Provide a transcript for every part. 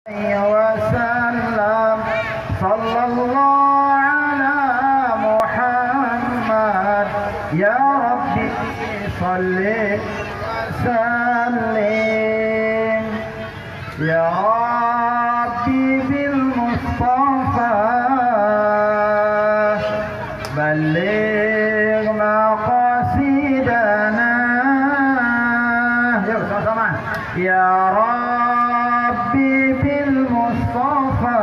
وسلم صلى الله على محمد يا ربي صل وسلم يا ربي بالمصطفى بلغ مقاصدنا yuk sama-sama ya Rabbi bil Mustafa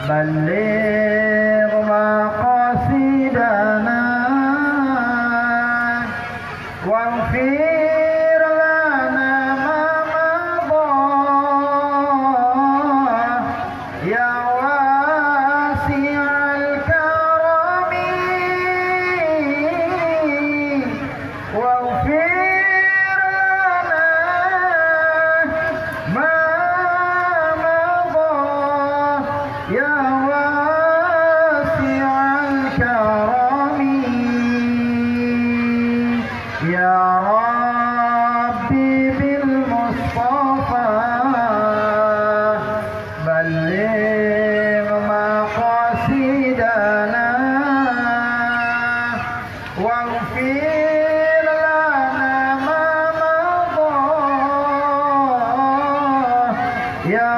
baligh maqasidana waghfir lana ma madha ya wasi'al karami waghfir يا واسع الكرم يا ربي بالمصطفى بلغ مقاصدنا واغفر لنا ما مضى يا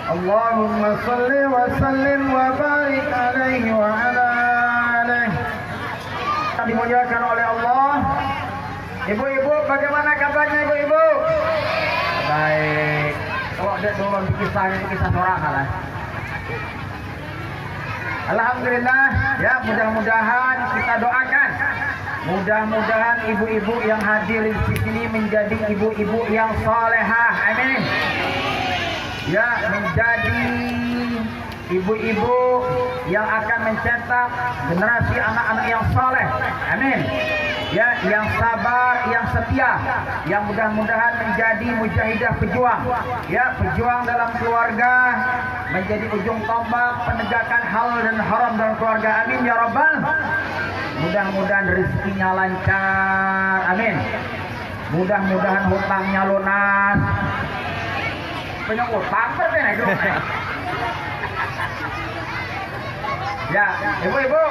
Allahumma salli wa sallim wa barik alaihi wa ala alihi. Dimuliakan oleh Allah. Ibu-ibu, bagaimana kabarnya ibu-ibu? Baik. Kalau ada turun kisah orang kalah. Alhamdulillah, ya mudah-mudahan kita doakan. Mudah-mudahan ibu-ibu yang hadir di sini menjadi ibu-ibu yang salehah. Amin. Ya, menjadi ibu-ibu yang akan mencetak generasi anak-anak yang saleh. Amin. Ya, yang sabar, yang setia, yang mudah-mudahan menjadi mujahidah pejuang. Ya, pejuang dalam keluarga, menjadi ujung tombak penegakan halal dan haram dalam keluarga. Amin ya rabbal. Mudah-mudahan rezekinya lancar. Amin. Mudah-mudahan hutangnya lunas. Banyak utang berarti itu. Ya, ibu-ibu,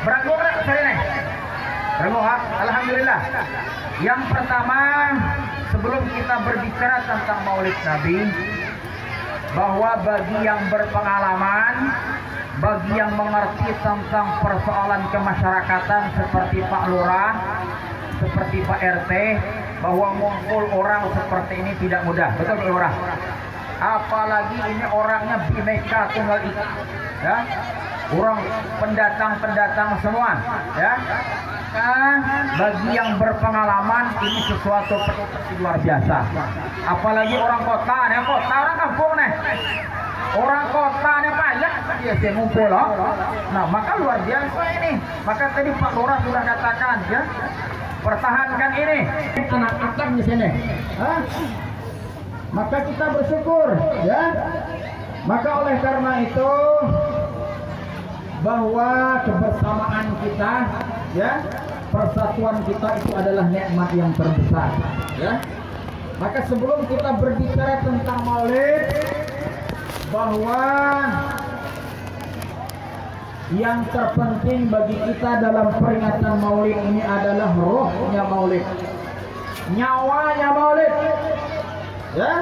berangkat nggak sore nih? Berangkat, alhamdulillah. Yang pertama, sebelum kita berbicara tentang Maulid Nabi, bahwa bagi yang berpengalaman, bagi yang mengerti tentang persoalan kemasyarakatan seperti Pak Lurah, seperti Pak RT, bahwa ngumpul orang seperti ini tidak mudah, betul Pak Lurah? Apalagi ini orangnya Bhinneka Tunggal Ika, ya, orang pendatang semua, ya. Bagi yang berpengalaman ini sesuatu luar biasa. Apalagi orang kota, orang kampung nih. Orang kota nih banyak dia ngumpul loh. Nah, maka luar biasa ini. Maka tadi Pak Lurah sudah katakan, ya, pertahankan ini anak-anak di sini. Maka kita bersyukur, ya. Maka oleh karena itu bahwa kebersamaan kita, ya, persatuan kita itu adalah nikmat yang terbesar, ya. Maka sebelum kita berbicara tentang Maulid, bahwa yang terpenting bagi kita dalam peringatan Maulid ini adalah rohnya Maulid, nyawanya Maulid, ya.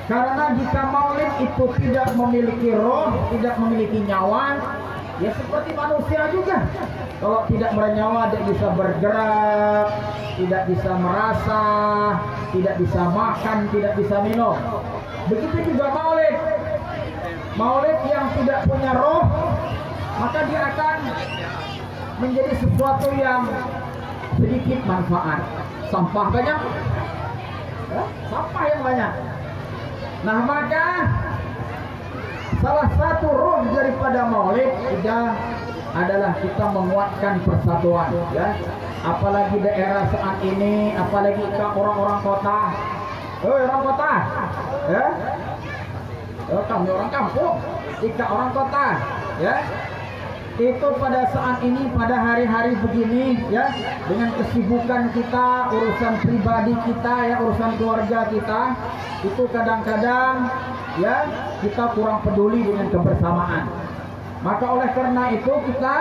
Karena jika Maulid itu tidak memiliki roh, tidak memiliki nyawa, ya seperti manusia juga. Kalau tidak bernyawa, tidak bisa bergerak, tidak bisa merasa, tidak bisa makan, tidak bisa minum. Begitu juga Maulid. Maulid yang tidak punya roh, maka dia akan menjadi sesuatu yang sedikit manfaat. Sampah banyak, sampah yang banyak. Nah, maka salah satu roh daripada Maulid sudah adalah kita menguatkan persatuan, ya. Apalagi daerah saat ini, apalagi orang-orang kota. Orang kota, ya. Kami orang kampung, jika orang kota, ya. Itu pada saat ini, pada hari-hari begini, ya, dengan kesibukan kita, urusan pribadi kita, ya, urusan keluarga kita, itu kadang-kadang, ya, kita kurang peduli dengan kebersamaan. Maka oleh karena itu kita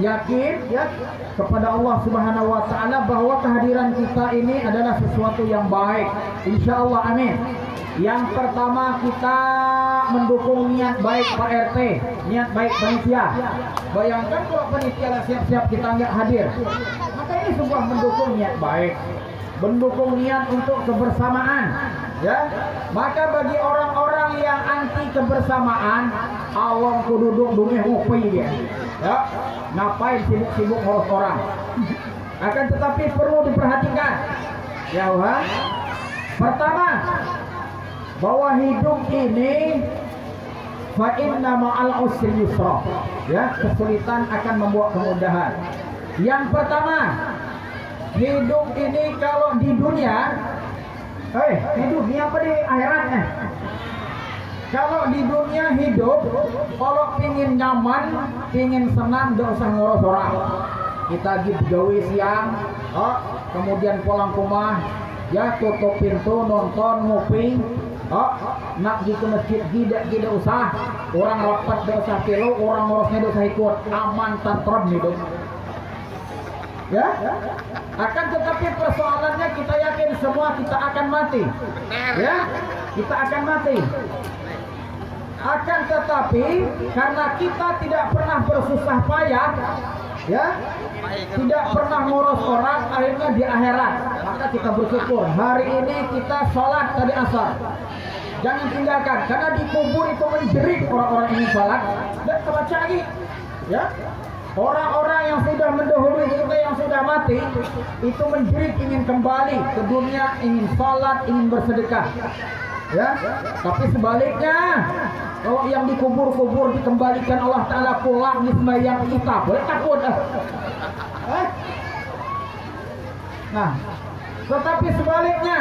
yakin, ya, kepada Allah Subhanahu wa taala bahwa kehadiran kita ini adalah sesuatu yang baik. Insya Allah, amin. Yang pertama, kita mendukung niat baik Pak RT, niat baik panitia. Bayangkan kalau panitia siap-siap kita nggak hadir, maka ini sebuah mendukung niat baik, mendukung niat untuk kebersamaan, ya. Maka bagi orang-orang yang anti kebersamaan, awang ku duduk dumeh ngopi dia, ya, ngapain sibuk-sibuk ngurus orang. Akan tetapi perlu diperhatikan, ya, wah. Pertama, bahwa hidup ini fa inna ma'al usri yusra, ya, kesulitan akan membawa kemudahan. Yang pertama, hidup ini kalau di dunia, hidup ini apa di akhiratnya? Kalau di dunia hidup, kalau pingin nyaman, pingin senang, gak usah ngurus orang. Kita lagi begawe siang, kemudian pulang ke rumah, ya, tutup pintu, nonton, ngopi. Nak pergi ke masjid tidak usah, orang rapat tidak usah kilo, orang ngurusnya tidak usah ikut, aman tentrem hidup, ya. Akan tetapi persoalannya kita yakin semua kita akan mati, ya, kita akan mati. Akan tetapi karena kita tidak pernah bersusah payah, ya, tidak pernah ngurus orang, akhirnya di akhirat, maka kita bersyukur hari ini kita sholat tadi asar. Jangan tinggalkan, karena di kubur itu menjerit orang-orang ini sholat dan kebaca lagi, ya. Orang-orang yang sudah mendahului kita, yang sudah mati, itu menjerit ingin kembali ke dunia, ingin sholat, ingin bersedekah, ya. Tapi sebaliknya, kalau yang dikubur-kubur dikembalikan Allah Ta'ala pulang di sembahyang kita, boleh takut. Nah, tetapi sebaliknya,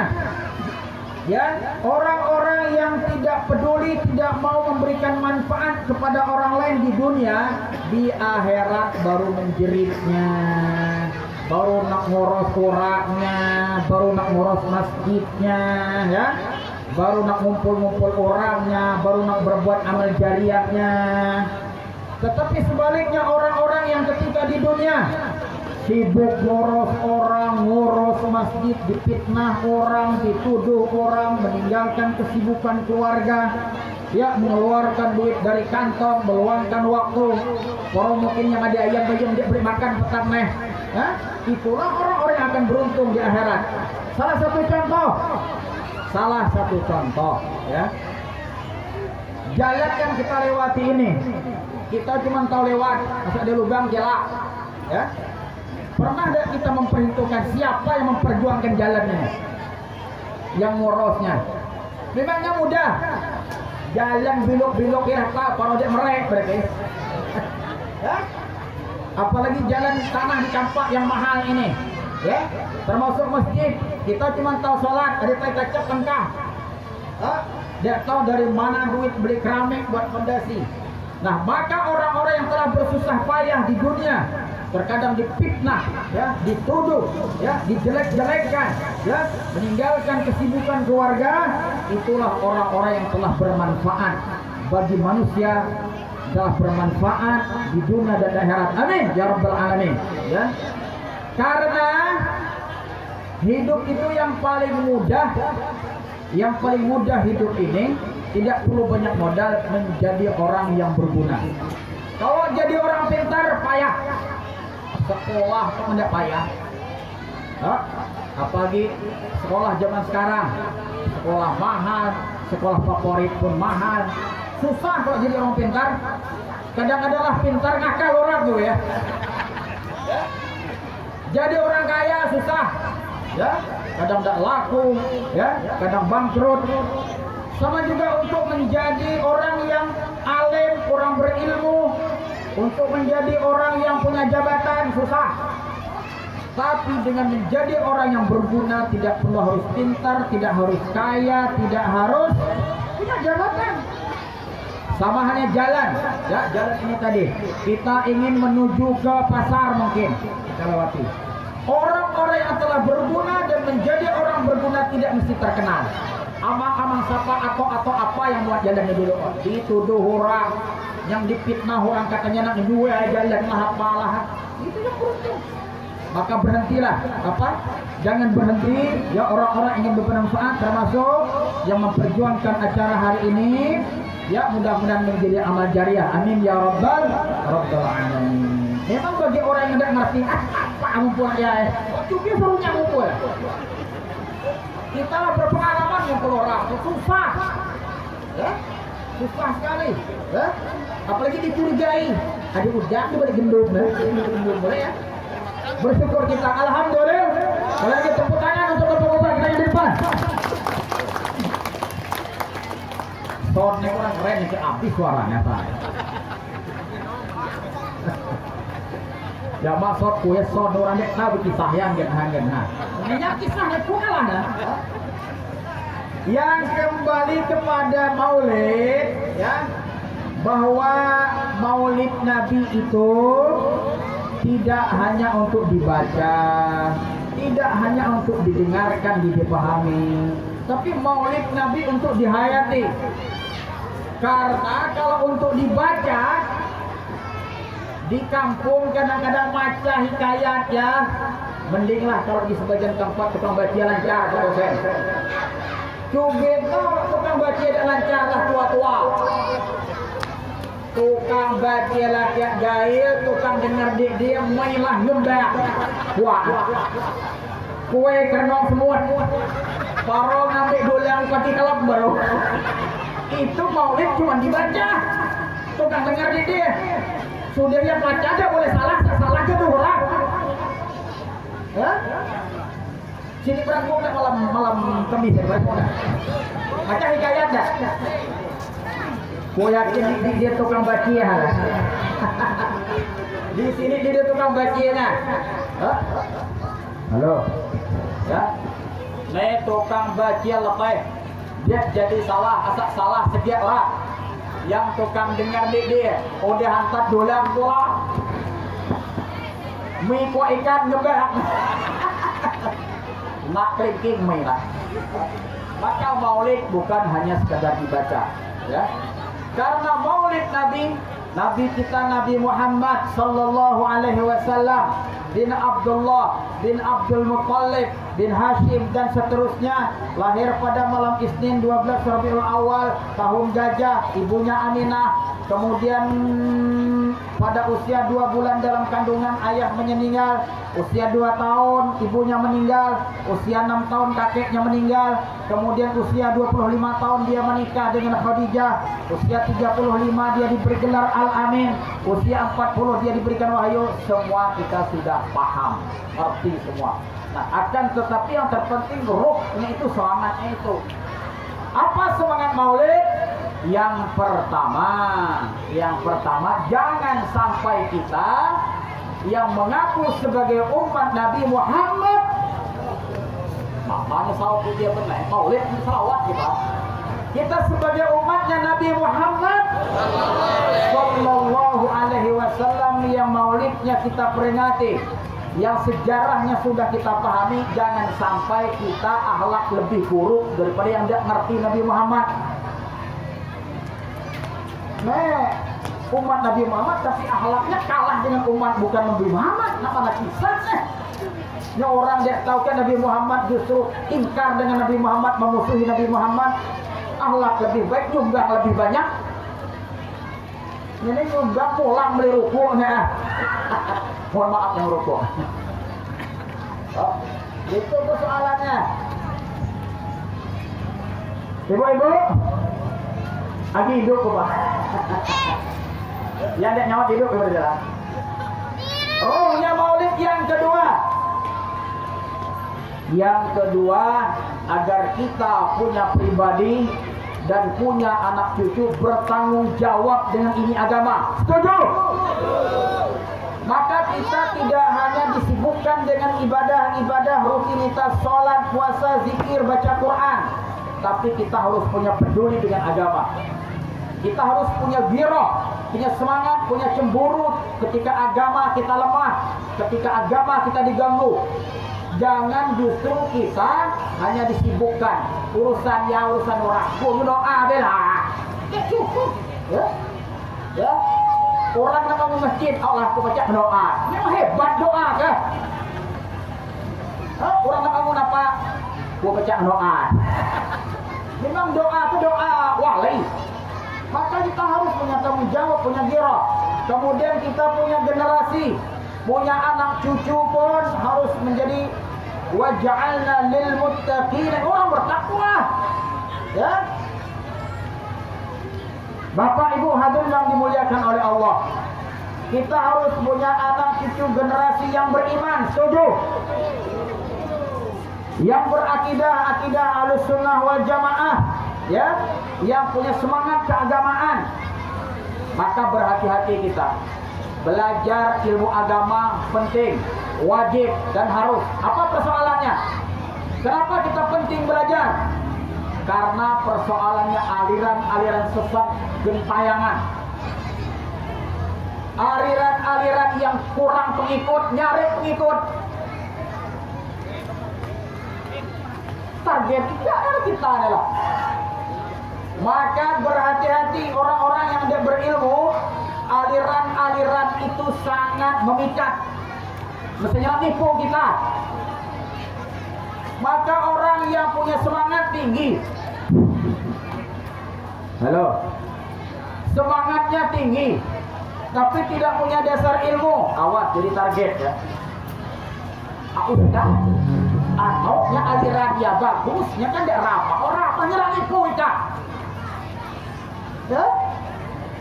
ya, orang-orang yang tidak peduli, tidak mau memberikan manfaat kepada orang lain di dunia, di akhirat baru menjeritnya, baru nak ngurus orangnya, baru nak ngurus masjidnya, ya, baru nak ngumpul-ngumpul orangnya, baru nak berbuat amal jariahnya. Tetapi sebaliknya, orang-orang yang ketika di dunia sibuk ngurus orang, ngurus masjid, dipitnah orang, dituduh orang, meninggalkan kesibukan keluarga, ya, mengeluarkan duit dari kantong, meluangkan waktu. Orang mungkin yang ada ayam-ayam dia beri makan petang meh, ya, itulah orang-orang yang akan beruntung di akhirat. Salah satu contoh, ya, jalan yang kita lewati ini, kita cuma tahu lewat, masuk ada lubang jelak, ya. Pernah tidak kita memperhitungkan siapa yang memperjuangkan jalan ini, yang ngurusnya? Memangnya mudah, jalan bilok-bilok ya, kalau dia merek berarti. Ya? Apalagi jalan tanah di campak yang mahal ini, ya, termasuk masjid, kita cuma tahu sholat, ada tai kacap tengkah, dia tahu dari mana duit beli keramik buat fondasi. Nah, maka orang-orang yang telah bersusah payah di dunia, terkadang dipitnah, ya, dituduh, ya, dijelek-jelekkan, ya, meninggalkan kesibukan keluarga, itulah orang-orang yang telah bermanfaat bagi manusia, telah bermanfaat di dunia dan akhirat. Amin ya rabbal alamin, ya. Karena hidup itu yang paling mudah hidup ini tidak perlu banyak modal menjadi orang yang berguna. Kalau jadi orang pintar payah, sekolah itu tidak payah, apalagi sekolah zaman sekarang, sekolah mahal, sekolah favorit pun mahal, susah kalau jadi orang pintar. Kadang-kadang lah pintar ngakal orang tuh, ya. Jadi orang kaya susah, ya, kadang tidak laku, ya, kadang bangkrut. Sama juga untuk menjadi orang yang alim, orang berilmu, Untuk menjadi orang yang punya jabatan susah. Tapi dengan menjadi orang yang berguna, tidak perlu harus pintar, tidak harus kaya, tidak harus punya jabatan. Sama halnya jalan, ya jalan ini tadi. Kita ingin menuju ke pasar mungkin, kita lewati. Orang-orang yang telah berguna dan menjadi orang berguna tidak mesti terkenal. Amang-amang siapa atau apa yang buat jalannya dulu. Dituduh orang, yang dipitnah orang katanya nak jual jalan mahapalah. Itu yang beruntung. Maka berhentilah, jangan berhenti. Ya orang-orang ingin bermanfaat, termasuk yang memperjuangkan acara hari ini. Ya mudah-mudahan menjadi amal jariah. Amin ya rabbal alamin. Memang bagi orang yang tidak ngerti apa ampun ya, cuma suruh ngumpul. Kita berpengalaman ngumpul orang, susah. Ya? Susah sekali. Ya? Apalagi dicurigai. Aduh udah tuh balik gendum ya. Gendum boleh ya. Bersyukur kita, alhamdulillah. Kalau lagi tepuk tangan untuk bapak-bapak kita yang di depan. Soalnya orang keren yang habis suaranya Pak. Ya maksud kue son orang yang tahu kisah yang genah. Ini kisahnya kalah dah. Yang kembali kepada Maulid, ya, bahwa Maulid Nabi itu tidak hanya untuk dibaca, tidak hanya untuk didengarkan, dipahami, tapi Maulid Nabi untuk dihayati. Karena kalau untuk dibaca di kampung kadang-kadang baca hikayat ya, mendinglah kalau di sebagian tempat tukang baca lancar Pak dosen. Cuma tukang baca tidak lancar lah tua-tua. Tukang baca laki gail, tukang dengar dia mainlah nyembah. Wah, kue kerenong semua. Parong ngambil dolang pati kelap baru. Itu Maulid cuma dibaca. Tukang dengar dia. Sudah dia baca aja boleh salah, tak salah ke tuh orang. Ya? Sini berangkung malam Kamis ya, baca hikayat dah. Gua yakin dia tukang baca ya. Di sini dia tukang bacanya. Halo. Ya. Nih tukang baca lebih. Dia jadi salah, asal salah setiap orang. Yang tukang dengar dia, udah hantar dolang tua. Mie kuah ikan ngebak. Nak kelingking mie lah. Maka Maulid bukan hanya sekadar dibaca, ya. Karena Maulid Nabi kita Nabi Muhammad sallallahu alaihi wasallam bin Abdullah bin Abdul Muttalib bin Hashim dan seterusnya lahir pada malam Isnin 12 Rabiul Awal tahun Gajah, ibunya Aminah. Kemudian pada usia 2 bulan dalam kandungan ayah meninggal, usia 2 tahun ibunya meninggal, usia 6 tahun kakeknya meninggal, kemudian usia 25 tahun dia menikah dengan Khadijah, usia 35 dia diberi gelar Al-Amin, usia 40 dia diberikan wahyu. Semua kita sudah paham, arti semua. Nah, akan tetapi yang terpenting ruhnya itu, semangatnya itu. Apa semangat Maulid? Yang pertama jangan sampai kita yang mengaku sebagai umat Nabi Muhammad, makanya sahut dia benar Maulid selawat kita sebagai umatnya Nabi Muhammad sallallahu alaihi wasallam yang maulidnya kita peringati, yang sejarahnya sudah kita pahami. Jangan sampai kita akhlak lebih buruk daripada yang tidak ngerti Nabi Muhammad. Umat Nabi Muhammad tapi akhlaknya kalah dengan umat bukan Nabi Muhammad. Apa kisahnya? Yang orang dia tahu kan Nabi Muhammad justru ingkar dengan Nabi Muhammad, memusuhi Nabi Muhammad. Akhlak lebih baik, nyumbang lebih banyak. Ini nyumbang pulang beli rukuknya. Mohon maaf yang rukuk. Oh, itu persoalannya. Ibu-ibu, lagi hidup Pak. Yang tidak nyawa hidup berjalan. Ruhnya Maulid yang kedua. Yang kedua, agar kita punya pribadi dan punya anak cucu bertanggung jawab dengan ini agama. Setuju? Maka kita tidak hanya disibukkan dengan ibadah-ibadah rutinitas sholat, puasa, zikir, baca Quran, tapi kita harus punya peduli dengan agama. Kita harus punya giroh, punya semangat, punya cemburu ketika agama kita lemah, ketika agama kita diganggu. Jangan justru kita hanya disibukkan urusan orang. Gua doa deh lah. Cukup. Ya. Orang nak bangun masjid, Allah aku baca doa. Memang hebat doa kah? Orang nak bangun apa? Gua baca doa. Memang doa itu doa wali. Maka kita harus punya tanggung jawab, punya giroh. Kemudian kita punya generasi, punya anak cucu pun harus menjadi waja'alna lil muttaqin, orang bertakwa. Ya. Bapak Ibu hadirin yang dimuliakan oleh Allah, kita harus punya anak cucu generasi yang beriman. Setuju? Yang berakidah akidah Ahlussunnah wal Jamaah, ya, yang punya semangat keagamaan. Maka berhati-hati kita. Belajar ilmu agama penting, wajib dan harus. Apa persoalannya? Kenapa kita penting belajar? Karena persoalannya aliran-aliran sesat gentayangan. Aliran-aliran yang kurang pengikut, nyari pengikut. Target kita adalah. Maka berhati-hati orang-orang yang tidak berilmu. Aliran-aliran itu sangat memikat, mestinya nipu kita. Maka orang yang punya semangat tinggi, semangatnya tinggi, tapi tidak punya dasar ilmu, awas jadi target ya. Udah, ataunya aliran dia bagusnya kan tidak ramah, orang nyerang nipu kita. Ya?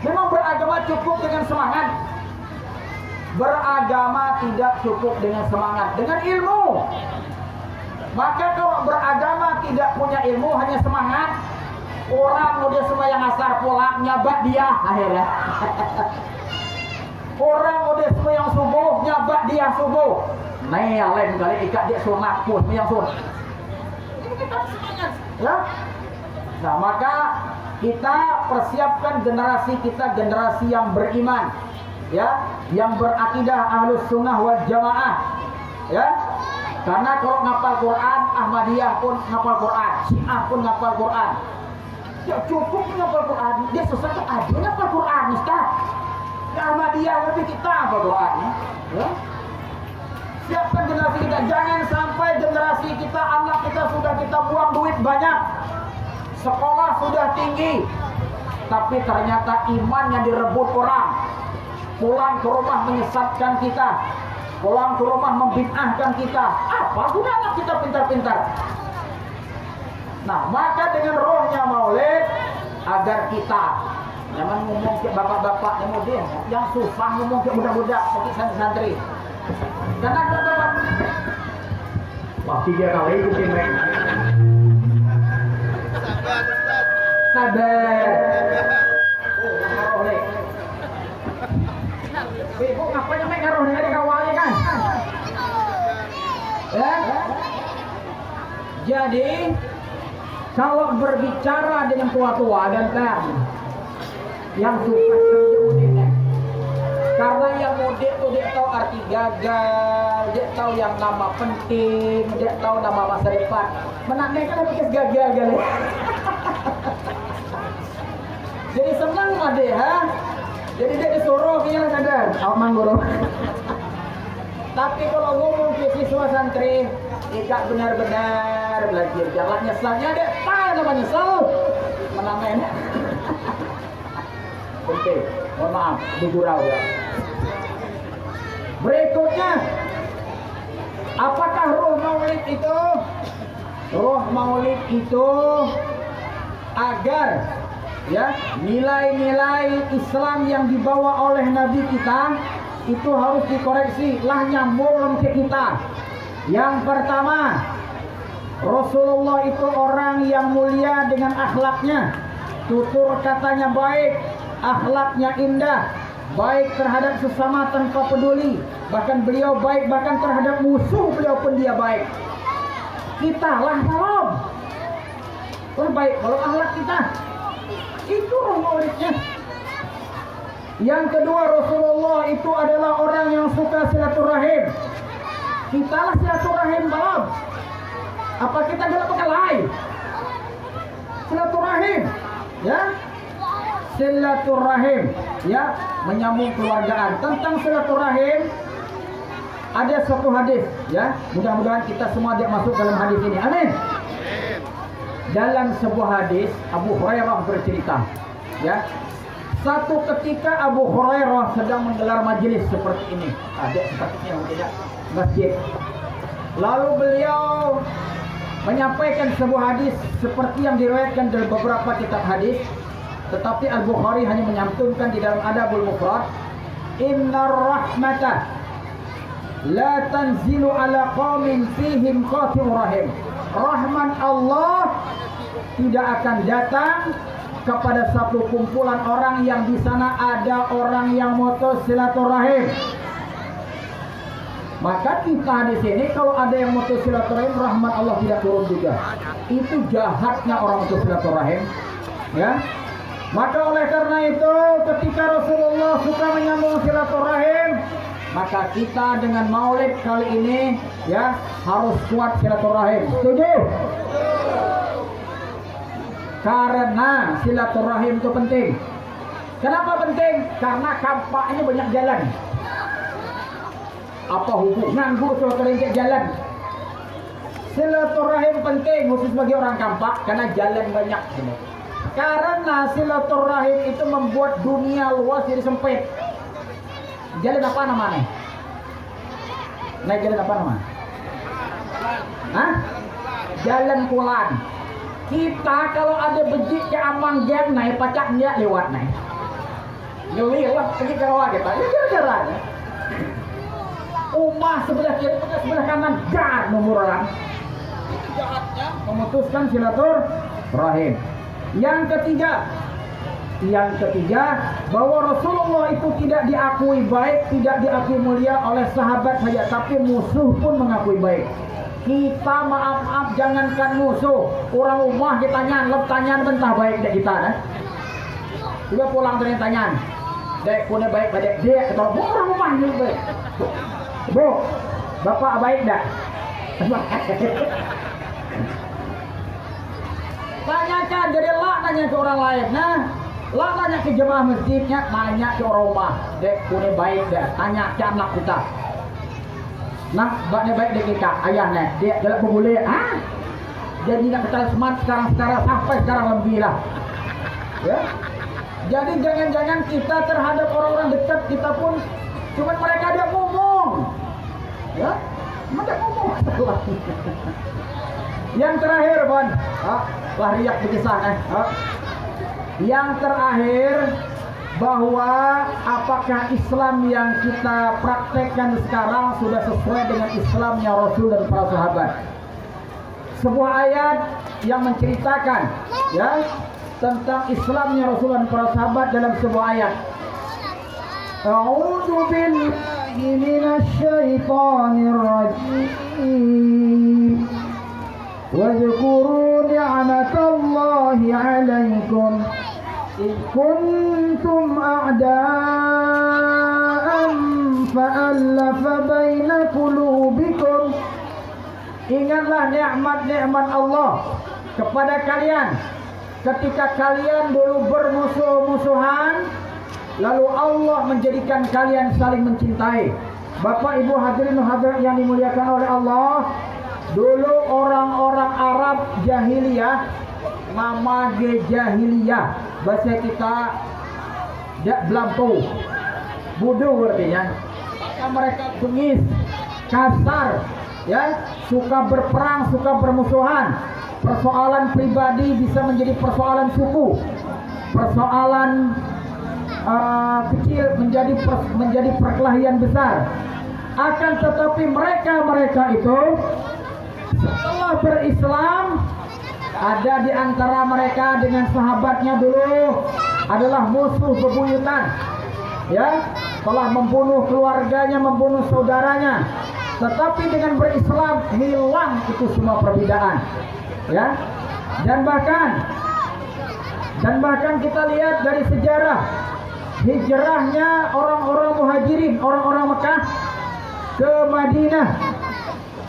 Memang beragama cukup dengan semangat. Beragama tidak cukup dengan semangat, dengan ilmu. Maka kalau beragama tidak punya ilmu, hanya semangat, orang udah sembahyang asar pulang nyabat dia akhirnya. Orang udah sembahyang subuh nyabat dia subuh. Nih lain kali ikat dia sunat pun sembahyang sunat. Ini kita semangat, ya. Nah maka kita persiapkan generasi kita, generasi yang beriman, ya, yang berakidah Ahlussunnah wal Jamaah, ya. Karena kalau ngapal Quran, Ahmadiyah pun ngapal Quran, Syiah pun ngapal Quran. Ya cukup ngapal Quran, dia sesuatu aja ngapal Quran, Ustaz. Ya Ahmadiyah lebih kita ngapal Quran, ya. Siapkan generasi kita, jangan sampai generasi kita, anak kita sudah kita buang duit banyak. Sekolah sudah tinggi, tapi ternyata imannya direbut orang. Pulang ke rumah menyesatkan kita, pulang ke rumah membid'ahkan kita. Apa guna anak kita pintar-pintar? Nah, maka dengan rohnya maulid, agar kita jangan ngomong ke bapak-bapak yang modern, yang susah ngomong ke budak-budak seperti santri. Karena bapak-bapak, wah 3 kali itu timeng. Sabar. Ibu ngapain sampai ngaruh dari awalnya kan? Ya? Jadi kalau berbicara dengan tua-tua dan yang suka kerja, karena yang mudik tuh dia tahu arti gagal, dia tahu yang nama penting, dia tahu nama masa depan. Menangnya kan habis gagal kali. Jadi senang ade ha. Jadi dia disuruh kayaknya sadar, aman guru. Tapi kalau ngomong ke siswa santri, tidak benar-benar belajar jalan nyesalnya deh, nama nyesel, menangan. Penting, mohon maaf, digurau ya. Berikutnya, apakah ruh maulid itu? Ruh maulid itu agar ya nilai-nilai Islam yang dibawa oleh Nabi kita itu harus dikoreksi, lah nyambung ke kita. Yang pertama, Rasulullah itu orang yang mulia dengan akhlaknya, tutur katanya baik, akhlaknya indah, baik terhadap sesama tanpa peduli, bahkan beliau baik bahkan terhadap musuh beliau pun dia baik. Kita lah belum baik kalau akhlak kita itu roh maulidnya. Yang kedua, Rasulullah itu adalah orang yang suka silaturahim. Kita lah silaturahim belum? Apa kita dalam pakai lain? Silaturahim, ya. Silaturahim, ya, menyambung keluargaan. Tentang silaturahim ada satu hadis, ya. Mudah-mudahan kita semua dia masuk dalam hadis ini. Amin. Dalam sebuah hadis Abu Hurairah bercerita, ya. Satu ketika Abu Hurairah sedang menggelar majelis seperti ini. Ada seperti ini tidak masjid. Lalu beliau menyampaikan sebuah hadis seperti yang diriwayatkan dalam beberapa kitab hadis, tetapi Al-Bukhari hanya menyantumkan di dalam Adabul Mufrad, innar rahmata la tanzilu ala qaumin fihim qatiu rahim. Rahman Allah tidak akan datang kepada satu kumpulan orang yang di sana ada orang yang mutus silaturahim. Maka kita di sini kalau ada yang mutus silaturahim, rahmat Allah tidak turun juga. Itu jahatnya orang mutus silaturahim, ya. Maka oleh karena itu ketika Rasulullah suka menyambung silaturahim, maka kita dengan maulid kali ini, ya, harus kuat silaturahim. Setuju? Karena silaturahim itu penting. Kenapa penting? Karena kampaknya banyak jalan. Apa hubungan bu silaturahim jalan? Silaturahim penting khusus bagi orang kampak karena jalan banyak. Karena silaturahim itu membuat dunia luas jadi sempit. Jalan apa namanya? Naik jalan apa namanya? Hah? Jalan Kulan. Kita kalau ada bejik ke amang jam naik pacaknya lewat naik. Lewat pergi ke rawa kita. Ini jalan-jalan. Umah sebelah kiri, sebelah kanan, gar nomor orang. Jahatnya memutuskan silaturahim. Yang ketiga, bahwa Rasulullah itu tidak diakui baik, tidak diakui mulia oleh sahabat saja, tapi musuh pun mengakui baik. Kita maaf jangankan musuh, orang rumah kita nyalep tanyaan bentah baik dek kita, kan? Juga pulang dari tanyaan, dek punya baik pada dia, atau orang rumah ini baik. Bu, bapak baik dah. Tanyakan, jadi lah nanya ke orang lain. Nah, lah nanya ke jemaah masjidnya, nanya ke orang rumah. Dek, punya baik dah. Tanya ke anak kita. Nah, baknya baik dek kita. Ayahnya, dia jalan pemulih. Ah, jadi nak kata semat sekarang sampai sekarang lebih lah. Ya. Jadi jangan-jangan kita terhadap orang-orang dekat kita pun, cuma mereka dia ngomong. Ya, mereka ngomong. Yang terakhir, Bon. Lah riak berkesan. Yang terakhir, bahwa apakah Islam yang kita praktekkan sekarang sudah sesuai dengan Islamnya Rasul dan para sahabat. Sebuah ayat yang menceritakan, ya, tentang Islamnya Rasul dan para sahabat dalam sebuah ayat. A'udzu billahi minasy syaithanir rajim. واذكروا نعمة الله عليكم إذ كنتم أعداء فألف بين قلوبكم. Ingatlah nikmat-nikmat Allah kepada kalian ketika kalian dulu bermusuh-musuhan, lalu Allah menjadikan kalian saling mencintai. Bapak Ibu hadirin hadirat yang dimuliakan oleh Allah, dulu orang-orang Arab jahiliyah, nama jahiliyah, bahasa kita dak belampu, bodoh artinya. Mereka bengis, kasar, ya, suka berperang, suka bermusuhan. Persoalan pribadi bisa menjadi persoalan suku, persoalan kecil menjadi perkelahian besar. Akan tetapi mereka itu setelah berislam, ada di antara mereka dengan sahabatnya dulu adalah musuh bebuyutan, ya, telah membunuh keluarganya, membunuh saudaranya, tetapi dengan berislam hilang itu semua perbedaan, ya. Dan bahkan kita lihat dari sejarah hijrahnya orang-orang muhajirin, orang-orang Mekah ke Madinah.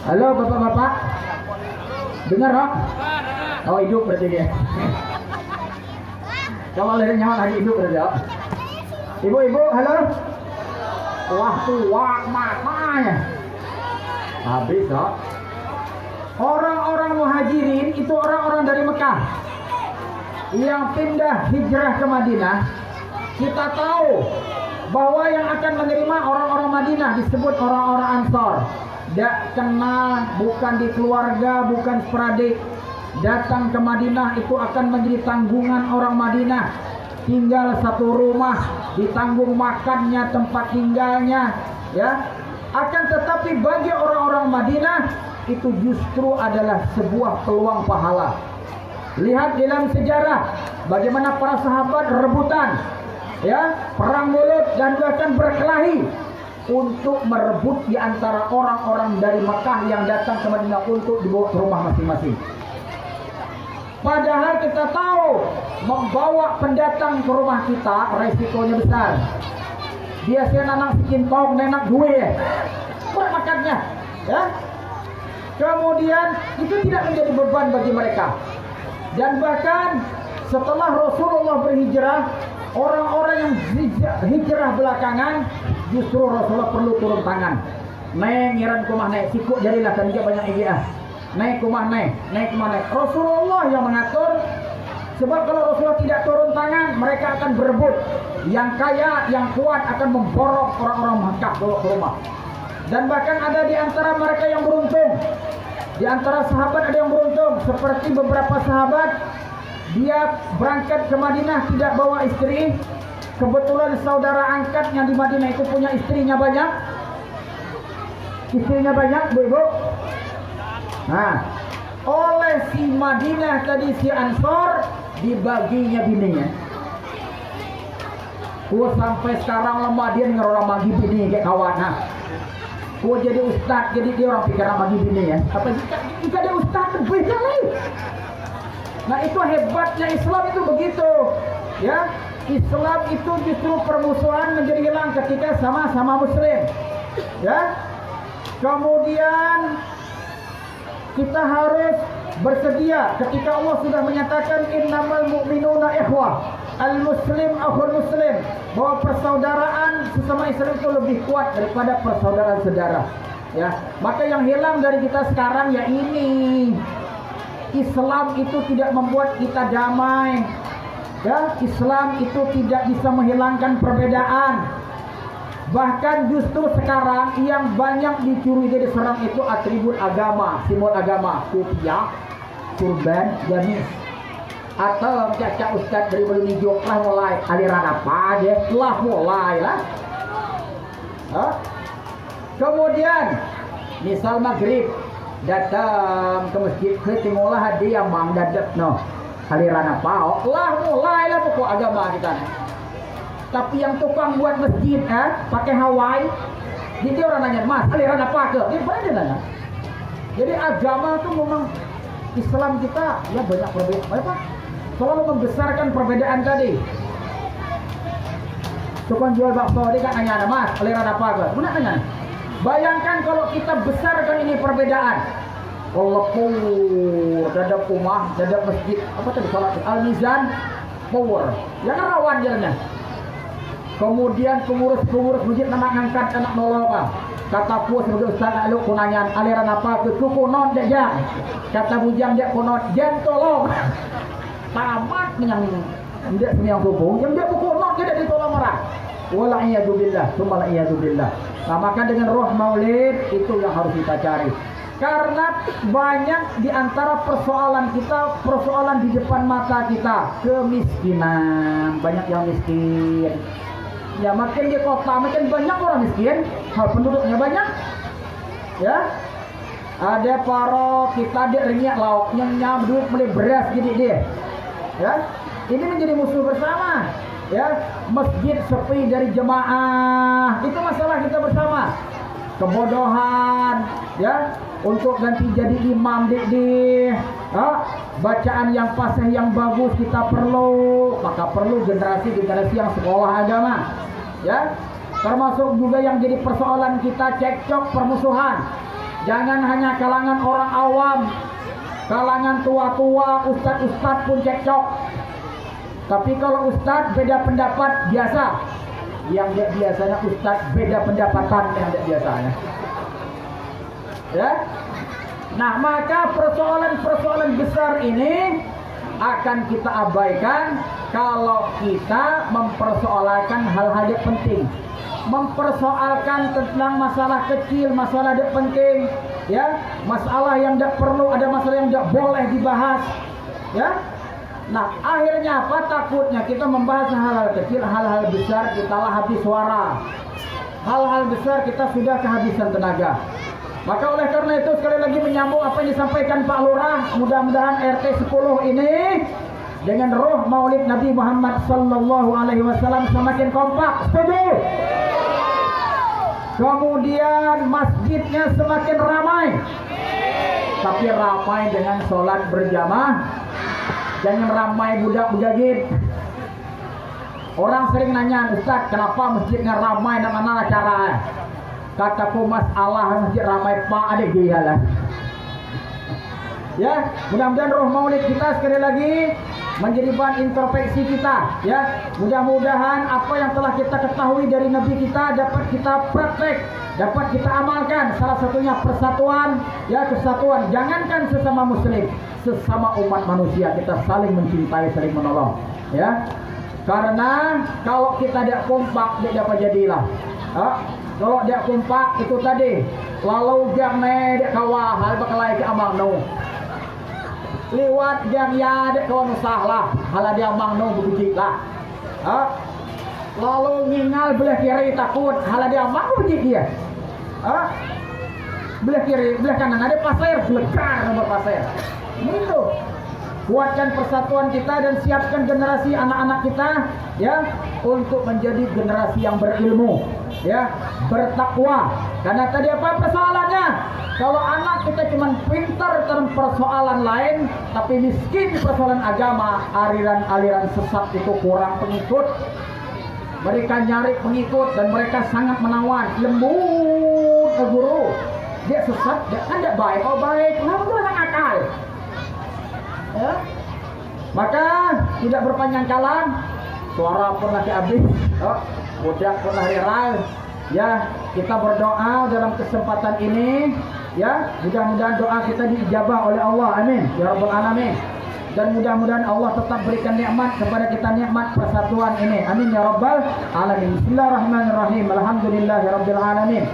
Halo bapak-bapak, dengar Rok? Oh, hidup berarti dia. Kalau lahir nyawa lagi hidup berarti ya. Ibu-ibu, halo. Wah, tua matanya. Habis Rok. Orang-orang muhajirin itu orang-orang dari Mekah yang pindah hijrah ke Madinah. Kita tahu bahwa yang akan menerima orang-orang Madinah disebut orang-orang Ansor. Tidak kenal, bukan di keluarga, bukan sporadik. Datang ke Madinah itu akan menjadi tanggungan orang Madinah. Tinggal satu rumah, ditanggung makannya, tempat tinggalnya, ya. Akan tetapi bagi orang-orang Madinah itu justru adalah sebuah peluang pahala. Lihat dalam sejarah bagaimana para sahabat rebutan, ya, perang mulut dan bahkan berkelahi untuk merebut di antara orang-orang dari Mekah yang datang ke Madinah untuk dibawa ke rumah masing-masing. Padahal kita tahu membawa pendatang ke rumah kita resikonya besar. Biasanya anak sikintong, nenak gue, makannya, ya. Kemudian itu tidak menjadi beban bagi mereka. Dan bahkan setelah Rasulullah berhijrah, orang-orang yang hijrah belakangan justru Rasulullah perlu turun tangan. Neng ngiran kumah naik, sikuk jadilah kan dia banyak iya. Naik kumah naik, naik kumah naik. Rasulullah yang mengatur. Sebab kalau Rasulullah tidak turun tangan, mereka akan berebut. Yang kaya, yang kuat akan memborok orang-orang Makkah ke rumah. Dan bahkan ada di antara mereka yang beruntung. Di antara sahabat ada yang beruntung. Seperti beberapa sahabat, dia berangkat ke Madinah tidak bawa istri. Kebetulan saudara angkat yang di Madinah itu punya istrinya banyak. Istrinya banyak, bu-ibu. Nah, oleh si Madinah tadi, si Ansor, dibaginya bininya. Gua sampai sekarang lemah dia denger orang bagi bini kayak kawan. Nah, gua jadi ustad, jadi dia orang pikir bagi bini ya. Apa jika dia ustad lebih kali. Nah, itu hebatnya Islam itu begitu, ya. Islam itu justru permusuhan menjadi hilang ketika sama-sama Muslim, ya. Kemudian kita harus bersedia ketika Allah sudah menyatakan innamal mu'minuna ikhwah, al-muslim akhul muslim, bahwa persaudaraan sesama Islam itu lebih kuat daripada persaudaraan saudara, ya. Maka yang hilang dari kita sekarang ya ini, Islam itu tidak membuat kita damai, ya. Islam itu tidak bisa menghilangkan perbedaan. Bahkan justru sekarang yang banyak dicurigai diserang itu atribut agama, simbol agama, kopiah, kurban, gamis. Atau cak ustad dari belum hijau lah mulai aliran apa aja, lah mulai lah. Kemudian misal maghrib datang ke masjid, ketinggalah dia mang dadak no aliran apa, lah mulai lah pokok agama kita. Tapi yang tukang buat masjid pakai Hawaii, jadi orang nanya, mas aliran apa ke? Dia pada nanya. Jadi agama itu memang Islam kita ya banyak perbedaan, apa? Selalu membesarkan perbedaan tadi. Tukang jual bakso dia kan nanya, mas aliran apa ke? Benar nanya. Bayangkan kalau kita besarkan ini perbedaan. Allah pur, dadap rumah, dadap masjid, apa tadi salat Al-Mizan, power, ya kan rawan jalannya. Kemudian pengurus masjid nak ngangkat anak nolong. Kata puas sebagai ustaz lalu kunanya aliran apa ke suku non dia. Kata bujang dia kunot jen tolong. Tamat yang dia semyang subuh, yang dia pukul non dia ditolong orang. Wala iyadzubillah, summa la iyadzubillah. Nah, maka dengan roh maulid itu yang harus kita cari. Karena banyak di antara persoalan kita, persoalan di depan mata kita, kemiskinan, banyak yang miskin. Ya makin di kota makin banyak orang miskin, hal penduduknya banyak, ya. ada paro kita dia rinyak lauk nyam duit beli beras gini dia. Ya, ini menjadi musuh bersama. Ya, masjid sepi dari jemaah, itu masalah kita bersama. Kebodohan, ya, untuk ganti jadi imam di bacaan yang fasih yang bagus kita perlu, maka perlu generasi yang sekolah agama, ya. Termasuk juga yang jadi persoalan kita cekcok permusuhan. Jangan hanya kalangan orang awam, kalangan tua-tua, ustadz-ustadz pun cekcok. Tapi kalau ustadz beda pendapat biasa. Yang dia biasanya ustadz beda pendapatan yang dia biasanya. Ya. Nah, maka persoalan-persoalan besar ini akan kita abaikan kalau kita mempersoalkan hal-hal yang penting. Mempersoalkan tentang masalah kecil, masalah yang penting, ya, masalah yang tidak perlu, ada masalah yang tidak boleh dibahas, ya. Nah, akhirnya apa? Takutnya kita membahas hal-hal kecil, hal-hal besar kita lah habis suara. Hal-hal besar kita sudah kehabisan tenaga. Maka oleh karena itu sekali lagi menyambung apa yang disampaikan Pak Lurah, mudah-mudahan RT 10 ini dengan roh Maulid Nabi Muhammad sallallahu alaihi wasallam semakin kompak. Setuju? Kemudian masjidnya semakin ramai. Tapi ramai dengan sholat berjamaah. Jangan ramai budak-budagin. Orang sering nanya, Ustaz, kenapa masjidnya ramai dan mana acara? Kataku masalah masjid ramai Pak adik dia lah. Ya, mudah-mudahan roh maulid kita sekali lagi menjadi bahan introspeksi kita, ya. Mudah-mudahan apa yang telah kita ketahui dari Nabi kita dapat kita praktek, dapat kita amalkan. Salah satunya persatuan, ya, kesatuan. Jangankan sesama muslim, sesama umat manusia kita saling mencintai, saling menolong, ya. Karena kalau kita tidak kompak, tidak dapat jadilah. Kalau tidak kompak itu tadi, lalu jangan dia kawah hal bakalai ke amang no. Liwat jam ya dek kawan usahlah hala dia mangno begitu lah. Lalu ngingal belah kiri takut hala dia mangno begitu dia. Belah kiri belah kanan ada pasir belekar nomor pasir. Itu kuatkan persatuan kita dan siapkan generasi anak-anak kita, ya, untuk menjadi generasi yang berilmu, ya, bertakwa. Karena tadi apa persoalannya? Kalau anak kita cuma pintar dalam persoalan lain, tapi miskin di persoalan agama, aliran-aliran sesat itu kurang pengikut. Mereka nyari pengikut dan mereka sangat menawan, lembut ke guru. Dia sesat, dia kan tidak baik, oh baik, kenapa itu anak akal? Ya? Maka tidak berpanjang kalam, suara pun lagi habis, budak pun hari raya. Ya, kita berdoa dalam kesempatan ini, ya, mudah-mudahan doa kita diijabah oleh Allah, amin, ya rabbal alamin. Dan mudah-mudahan Allah tetap berikan nikmat kepada kita, nikmat persatuan ini, amin ya rabbal alamin. Bismillahirrahmanirrahim. Alhamdulillahirabbil alamin.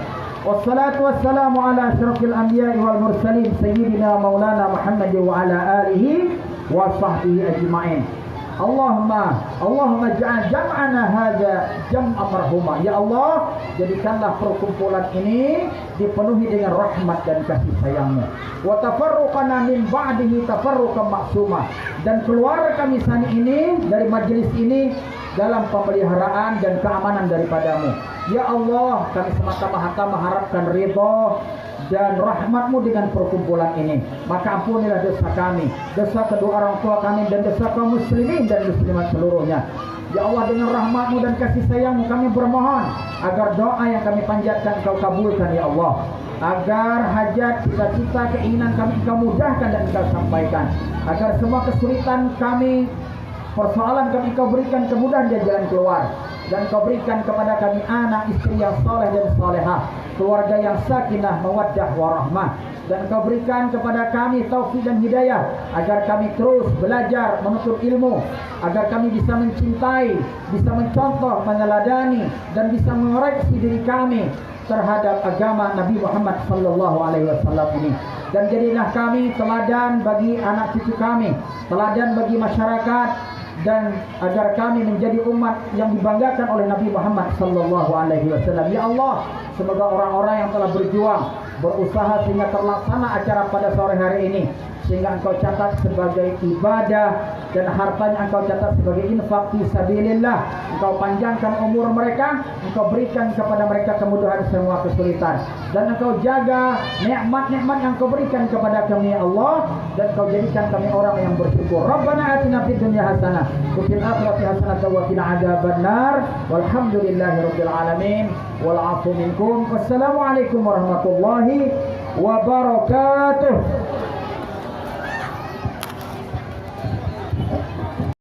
Wassalatu wassalamu ala asyrafil anbiya'i wal mursalin sayyidina maulana Muhammad wa ala alihi wa sahbihi ajma'in. Allahumma ja'al jam'ana hadza jam'a marhuma. Ya Allah, jadikanlah perkumpulan ini dipenuhi dengan rahmat dan kasih sayang-Mu. Wa tafarruqana min ba'dihi tafarruqan maksuma. Dan keluar kami sani ini dari majelis ini dalam pemeliharaan dan keamanan daripadamu. Ya Allah, kami semata-mata mengharapkan ridha dan rahmat-Mu dengan perkumpulan ini. Maka ampunilah dosa kami, dosa kedua orang tua kami, dan dosa kaum muslimin dan muslimat seluruhnya. Ya Allah, dengan rahmat-Mu dan kasih sayang-Mu kami bermohon agar doa yang kami panjatkan Engkau kabulkan ya Allah. Agar hajat, cita-cita, keinginan kami Engkau mudahkan dan Engkau sampaikan. Agar semua kesulitan kami, persoalan kami Engkau berikan kemudahan dan jalan keluar. Dan Kau berikan kepada kami anak, istri yang soleh dan solehah, keluarga yang sakinah, mawaddah, warahmah. Dan Kau berikan kepada kami taufik dan hidayah agar kami terus belajar menuntut ilmu, agar kami bisa mencintai, bisa mencontoh, meneladani, dan bisa mengoreksi diri kami terhadap agama Nabi Muhammad sallallahu alaihi wasallam ini. Dan jadilah kami teladan bagi anak cucu kami, teladan bagi masyarakat, dan agar kami menjadi umat yang dibanggakan oleh Nabi Muhammad sallallahu alaihi wasallam. Ya Allah, semoga orang-orang yang telah berjuang berusaha sehingga terlaksana acara pada sore hari ini, sehingga engkau catat sebagai ibadah dan hartanya engkau catat sebagai infak fi sabilillah. Engkau panjangkan umur mereka, engkau berikan kepada mereka kemudahan semua kesulitan, dan engkau jaga nikmat-nikmat yang engkau berikan kepada kami ya Allah, dan engkau jadikan kami orang yang bersyukur. Rabbana atina fid dunya hasanah wa fil akhirati hasanah wa qina adzabannar. Walhamdulillahirabbil alamin. Wal 'afu minkum. Wassalamualaikum warahmatullahi wabarakatuh.